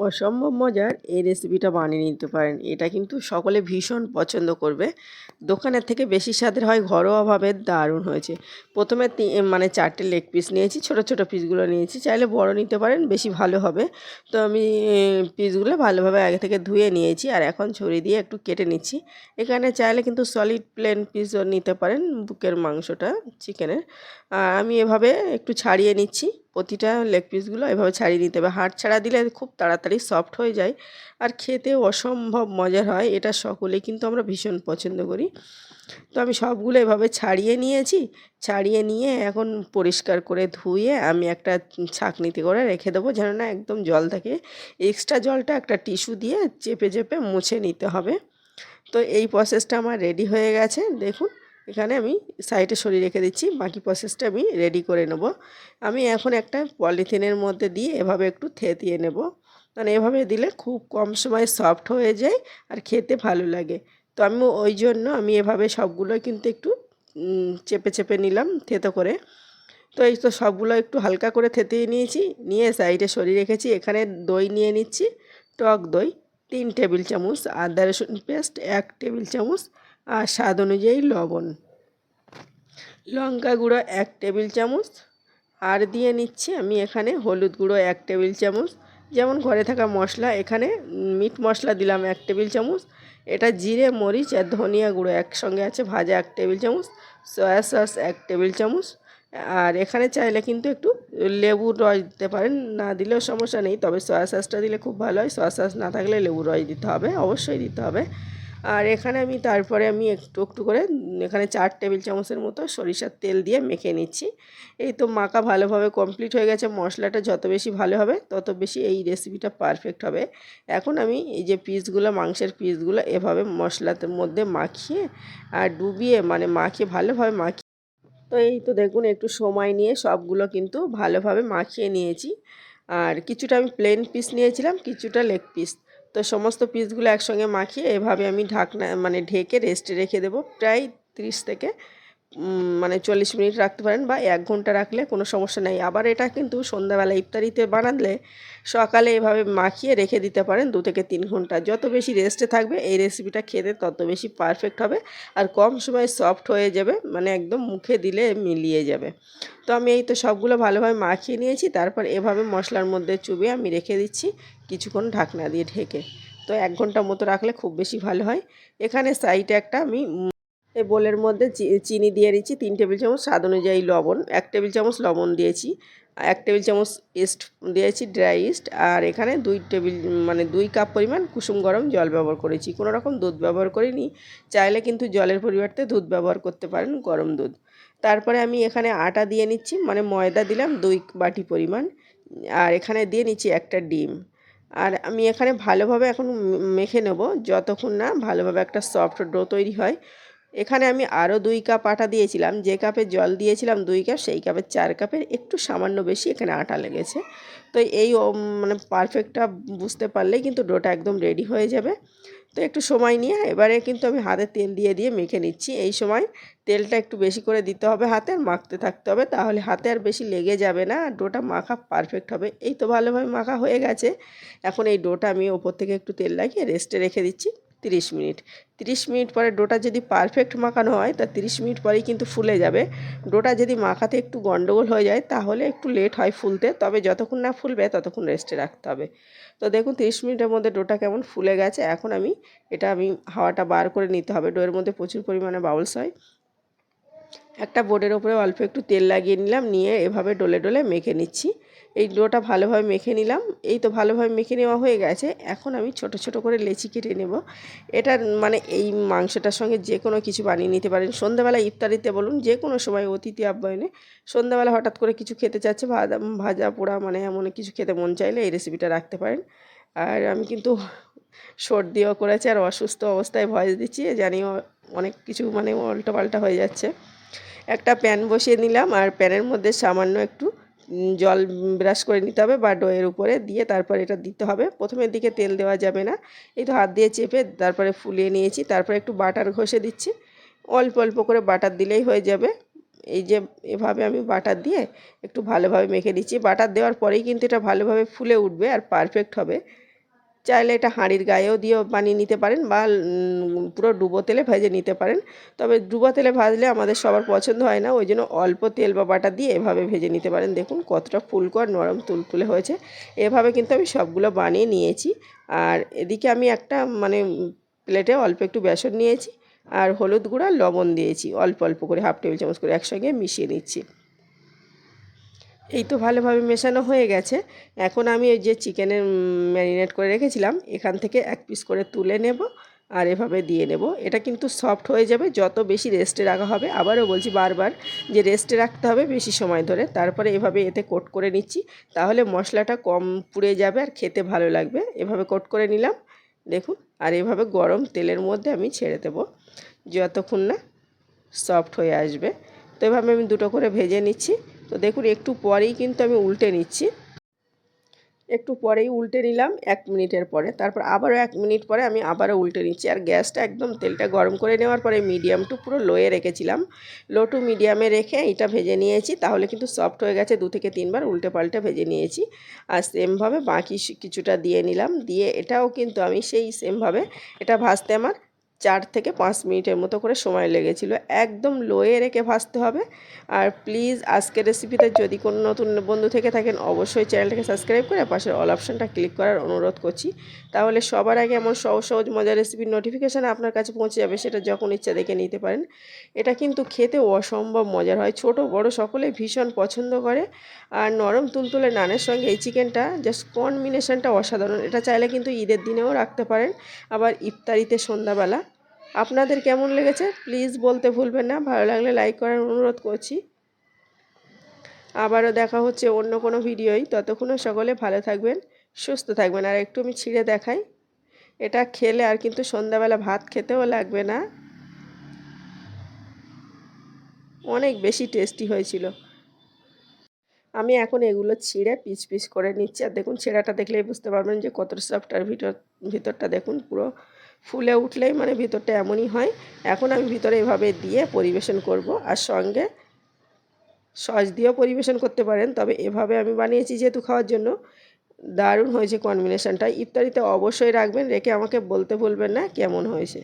অসম্ভব মজার এই রেসিপিটা বানিয়ে নিতে পারেন। এটা কিন্তু সকলে ভীষণ পছন্দ করবে। দোকানের থেকে বেশি স্বাদের হয়, ঘরোয়াভাবে দারুণ হয়েছে। প্রথমে 4টে লেগ পিস নিয়েছি, ছোট ছোট পিসগুলো নিয়েছি। চাইলে বড় নিতে পারেন, বেশি ভালো হবে। তো আমি পিসগুলো ভালোভাবে আগে থেকে ধুয়ে নিয়েছি আর এখন ছুরি দিয়ে একটু কেটে নিচ্ছি। এখানে চাইলে কিন্তু সলিড প্লেন পিসও নিতে পারেন, বুকের মাংসটা চিকেনের। আমি এভাবে একটু ছাড়িয়ে নিচ্ছি। প্রতিটা লেগ পিসগুলো এভাবে ছাড়িয়ে নিতে হবে। হাড় ছাড়া দিলে খুব তাড়াতাড়ি সফট হয়ে যায় আর খেতে অসম্ভব মজার হয়। এটা সকলেই কিন্তু আমরা ভীষণ পছন্দ করি। তো আমি সবগুলো এভাবে ছাড়িয়ে নিয়েছি। ছাড়িয়ে নিয়ে এখন পরিষ্কার করে ধুয়ে আমি একটা ছাঁকনিতে করে রেখে দেবো, যেন না একদম জল থাকে। এক্সট্রা জলটা একটা টিস্যু দিয়ে চেপে চেপে মুছে নিতে হবে। তো এই প্রসেসটা আমার রেডি হয়ে গেছে। দেখুন, এখানে আমি সাইডে সরিয়ে রেখে দিচ্ছি। বাকি প্রসেসটা আমি রেডি করে নেব। আমি এখন একটা পলিথিনের মধ্যে দিয়ে এভাবে একটু থেতিয়ে নেব। মানে এভাবে দিলে খুব কম সময়ে সফট হয়ে যায় আর খেতে ভালো লাগে। তো আমি ওই জন্য আমি এভাবে সবগুলো কিন্তু একটু চেপে চেপে নিলাম থেতো করে। তো এই তো সবগুলো একটু হালকা করে থেতিয়ে নিয়েছি, নিয়ে সাইডে সরিয়ে রেখেছি। এখানে দই নিয়ে নিচ্ছি, টক দই 3 টেবিল চামচ, আদা রসুন পেস্ট 1 টেবিল চামচ, আর স্বাদ অনুযায়ী লবণ, লঙ্কা গুঁড়ো 1 টেবিল চামচ, আর দিয়ে নিচ্ছি আমি এখানে হলুদ গুঁড়ো 1 টেবিল চামচ। যেমন ঘরে থাকা মশলা, এখানে মিট মশলা দিলাম 1 টেবিল চামচ। এটা জিরে, মরিচ আর ধনিয়া গুঁড়ো একসঙ্গে আছে ভাজা 1 টেবিল চামচ, সয়া সস 1 টেবিল চামচ। আর এখানে চাইলে কিন্তু একটু লেবুর রস দিতে পারেন, না দিলেও সমস্যা নেই, তবে সয়া সসটা দিলে খুব ভালো হয়। সয়া সস না থাকলে লেবুর রস দিতে হবে, অবশ্যই দিতে হবে। আর এখানে আমি তারপরে আমি একটু একটু করে এখানে 4 টেবিল চামচের মতো সরিষার তেল দিয়ে মেখে নিচ্ছি। এই তো মাখা ভালোভাবে কমপ্লিট হয়ে গেছে। মশলাটা যত বেশি ভালো হবে তত বেশি এই রেসিপিটা পারফেক্ট হবে। এখন আমি এই যে পিসগুলো, মাংসের পিসগুলো এভাবে মশলার মধ্যে মাখিয়ে আর ডুবিয়ে মাখিয়ে ভালোভাবে মাখিয়ে, তো এই তো দেখুন একটু সময় নিয়ে সবগুলো কিন্তু ভালোভাবে মাখিয়ে নিয়েছি। আর কিছুটা আমি প্লেন পিস নিয়েছিলাম, কিছুটা লেগ পিস। তো সমস্ত পিসগুলো একসঙ্গে মাখিয়ে এভাবে আমি ঢাকনা ঢেকে রেস্টে রেখে দেবো প্রায় 30 থেকে 40 মিনিট রাখতে পারেন, বা 1 ঘন্টা রাখলে কোনো সমস্যা নেই। আবার এটা কিন্তু সন্ধ্যাবেলা ইফতারিতে বানালে সকালে এভাবে মাখিয়ে রেখে দিতে পারেন 2 থেকে 3 ঘন্টা। যত বেশি রেস্টে থাকবে এই রেসিপিটা খেতে তত বেশি পারফেক্ট হবে আর কম সময়ে সফট হয়ে যাবে, একদম মুখে দিলে মিলিয়ে যাবে। তো আমি এই তো সবগুলো ভালোভাবে মাখিয়ে নিয়েছি। তারপর এভাবে মশলার মধ্যে চুবিয়ে আমি রেখে দিচ্ছি কিছুক্ষণ ঢাকনা দিয়ে ঢেকে। তো 1 ঘন্টা মতো রাখলে খুব বেশি ভালো হয়। এখানে সাইডে একটা আমি এই বোলের মধ্যে চিনি দিয়ে দিচ্ছি 3 টেবিল চামচ, স্বাদ অনুযায়ী লবণ 1 টেবিল চামচ লবণ দিয়েছি, 1 টেবিল চামচ ইস্ট দিয়েছি, ড্রাই ইস্ট। আর এখানে 2 কাপ পরিমাণ কুসুম গরম জল ব্যবহার করেছি, কোনো রকম দুধ ব্যবহার করিনি। চাইলে কিন্তু জলের পরিবর্তে দুধ ব্যবহার করতে পারেন, গরম দুধ। তারপরে আমি এখানে আটা দিয়ে নিচ্ছি, ময়দা দিলাম 2 বাটি পরিমাণ। আর এখানে দিয়ে নিচ্ছি একটা ডিম। আর আমি এখানে ভালোভাবে এখন মেখে নেব যতক্ষণ না ভালোভাবে একটা সফট ডো তৈরি হয়। এখানে আমি আরও 2 কাপ আটা দিয়েছিলাম, যে কাপে জল দিয়েছিলাম 2 কাপ, সেই কাপের 4 কাপের একটু সামান্য বেশি এখানে আটা লেগেছে। তো এই পারফেক্টটা বুঝতে পারলেই কিন্তু ডোটা একদম রেডি হয়ে যাবে। তো একটু সময় নিয়ে এবারে কিন্তু আমি হাতে তেল দিয়ে দিয়ে মেখে নিচ্ছি। এই সময় তেলটা একটু বেশি করে দিতে হবে হাতে, আর মাখতে থাকতে হবে, তাহলে হাতে আর বেশি লেগে যাবে না, আর ডোটা মাখা পারফেক্ট হবে। এই তো ভালোভাবে মাখা হয়ে গেছে। এখন এই ডোটা আমি ওপর থেকে একটু তেল লাগিয়ে রেস্টে রেখে দিচ্ছি 30 মিনিট। 30 মিনিট পরে ডোটা যদি পারফেক্ট মাখানো হয় তা 30 মিনিট পরেই কিন্তু ফুলে যাবে। ডোটা যদি মাখাতে একটু গন্ডগোল হয়ে যায় তাহলে একটু লেট হয় ফুলতে, তবে যতক্ষণ না ফুলবে ততক্ষণ রেস্টে রাখতে হবে। তো দেখুন 30 মিনিটের মধ্যে ডোটা কেমন ফুলে গেছে। এখন আমি হাওয়াটা বার করে নিতে হবে। ডোয়ের মধ্যে প্রচুর পরিমাণে বাউলস হয়। একটা বোর্ডের ওপরে অল্প একটু তেল লাগিয়ে নিলাম, নিয়ে এভাবে ডলে ডলে মেখে নিচ্ছি। এই ডোটা ভালোভাবে মেখে নিলাম। এই তো ভালোভাবে মেখে নেওয়া হয়ে গেছে। এখন আমি ছোট ছোট করে লেচি কেটে নেব। এটা এই মাংসটার সঙ্গে যে কোনো কিছু বানিয়ে নিতে পারেন। সন্ধ্যাবেলা ইফতারিতে বলুন, যে কোনো সময় অতিথি আপ্যায়নে, সন্ধ্যাবেলা হঠাৎ করে কিছু খেতে চাচ্ছে, ভাজা পোড়া এমন কিছু খেতে মন চাইলে এই রেসিপিটা রাখতে পারেন। আর আমি কিন্তু সর্দিও করেছি আর অসুস্থ অবস্থায় ভয়েস দিচ্ছি, জানিও অনেক কিছু উল্টোপাল্টা হয়ে যাচ্ছে। একটা প্যান বসিয়ে নিলাম, আর প্যানের মধ্যে সামান্য একটু জল ব্রাশ করে নিতে হবে, বা ডোয়ের উপরে দিয়ে তারপর এটা দিতে হবে। প্রথমের দিকে তেল দেওয়া যাবে না। এই তো হাত দিয়ে চেপে তারপরে ফুলিয়ে নিয়েছি। তারপরে একটু বাটার ঘষে দিচ্ছি, অল্প অল্প করে বাটার দিলেই হয়ে যাবে। এই যে এভাবে আমি বাটার দিয়ে একটু ভালোভাবে মেখে দিচ্ছি। বাটার দেওয়ার পরেই কিন্তু এটা ভালোভাবে ফুলে উঠবে আর পারফেক্ট হবে। চাইলে এটা হাঁড়ির গায়েও দিয়েও বানিয়ে নিতে পারেন বা পুরো ডুবো তেলে ভেজে নিতে পারেন। তবে ডুবো তেলে ভাজলে আমাদের সবার পছন্দ হয় না, ওই জন্য অল্প তেল বা বাটার দিয়ে এভাবে ভেজে নিতে পারেন। দেখুন কতটা ফুলকো আর নরম তুলতুলে হয়েছে। এভাবে কিন্তু আমি সবগুলো বানিয়ে নিয়েছি। আর এদিকে আমি একটা মানে প্লেটে অল্প একটু বেসন নিয়েছি আর হলুদ গুঁড়া লবণ দিয়েছি অল্প অল্প করে, হাফ টেবিল চামচ করে একসঙ্গে মিশিয়ে নিচ্ছি। এই তো ভালোভাবে মেশানো হয়ে গেছে। এখন আমি ওই যে চিকেনের ম্যারিনেট করে রেখেছিলাম এখান থেকে এক পিস করে তুলে নেব আর এভাবে দিয়ে নেব। এটা কিন্তু সফট হয়ে যাবে যত বেশি রেস্টে রাখা হবে। আবারও বলছি বারবার যে রেস্টে রাখতে হবে বেশি সময় ধরে। তারপরে এভাবে এতে কোট করে নিচ্ছি, তাহলে মশলাটা কম পুড়ে যাবে আর খেতে ভালো লাগবে। এভাবে কোট করে নিলাম দেখুন। আর এভাবে গরম তেলের মধ্যে আমি ছেড়ে দেবো যতক্ষণ না সফট হয়ে আসবে। তো এভাবে আমি দুটো করে ভেজে নিচ্ছি। তো দেখুন একটু পরেই কিন্তু আমি উল্টে নিচ্ছি, একটু পরেই উল্টে নিলাম 1 মিনিটের পরে। তারপর আবারও 1 মিনিট পরে আমি আবারও উল্টে নিচ্ছি। আর গ্যাসটা একদম তেলটা গরম করে নেওয়ার পরে মিডিয়াম টু পুরো লোয়ে রেখেছিলাম, লো টু মিডিয়ামে রেখে এটা ভেজে নিয়েছি। তাহলে কিন্তু সফট হয়ে গেছে, 2 থেকে 3 বার উল্টে পাল্টে ভেজে নিয়েছি। আর সেমভাবে বাকি কিছুটা দিয়ে নিলাম, দিয়ে এটাও কিন্তু আমি সেই সেমভাবে এটা ভাজতে আমার 4 থেকে 5 মিনিটের মতো করে সময় লেগেছিল। একদম লোয়ে রেখে ভাজতে হবে। আর প্লিজ আজকের রেসিপিতে যদি কোনো নতুন বন্ধু থেকে থাকেন অবশ্যই চ্যানেলটাকে সাবস্ক্রাইব করে পাশের অল অপশনটা ক্লিক করার অনুরোধ করছি। তাহলে সবার আগে এমন সহজ সহজ মজার রেসিপির নোটিফিকেশান আপনার কাছে পৌঁছে যাবে, সেটা যখন ইচ্ছা দেখে নিতে পারেন। এটা কিন্তু খেতে অসম্ভব মজার হয়, ছোট বড় সকলেই ভীষণ পছন্দ করে। আর নরম তুলতুলে নানের সঙ্গে এই চিকেনটা জাস্ট কম্বিনেশনটা অসাধারণ। এটা চাইলে কিন্তু ঈদের দিনেও রাখতে পারেন, আবার ইফতারিতে সন্ধ্যাবেলা। আপনাদের কেমন লেগেছে প্লিজ বলতে ভুলবেন না, ভালো লাগলে লাইক করার অনুরোধ করছি। আবারও দেখা হচ্ছে অন্য কোনো ভিডিওয়, ততক্ষণও সকলে ভালো থাকবেন, সুস্থ থাকবেন। আর একটু আমি ছিঁড়ে দেখাই, এটা খেলে আর কিন্তু সন্ধ্যাবেলা ভাত খেতেও লাগবে না, অনেক বেশি টেস্টি হয়েছিল। আমি এখন এগুলো ছিঁড়ে পিস পিস করে নিচ্ছি। আর দেখুন ছেঁড়াটা দেখলেই বুঝতে পারবেন যে কতটা সফট। আর ভিতরটা দেখুন পুরো ফুলে উঠলেই মানে ভিতরটা এমনই হয়। এখন আমি ভিতরে এভাবে দিয়ে পরিবেশন করব, আর সঙ্গে সস দিয়েও পরিবেশন করতে পারেন। তবে এভাবে আমি বানিয়েছি যেহেতু খাওয়ার জন্য, দারুণ হয়েছে কম্বিনেশনটা। ইফতারিতে অবশ্যই রাখবেন, রেখে আমাকে বলতে ভুলবেন না কেমন হয়েছে।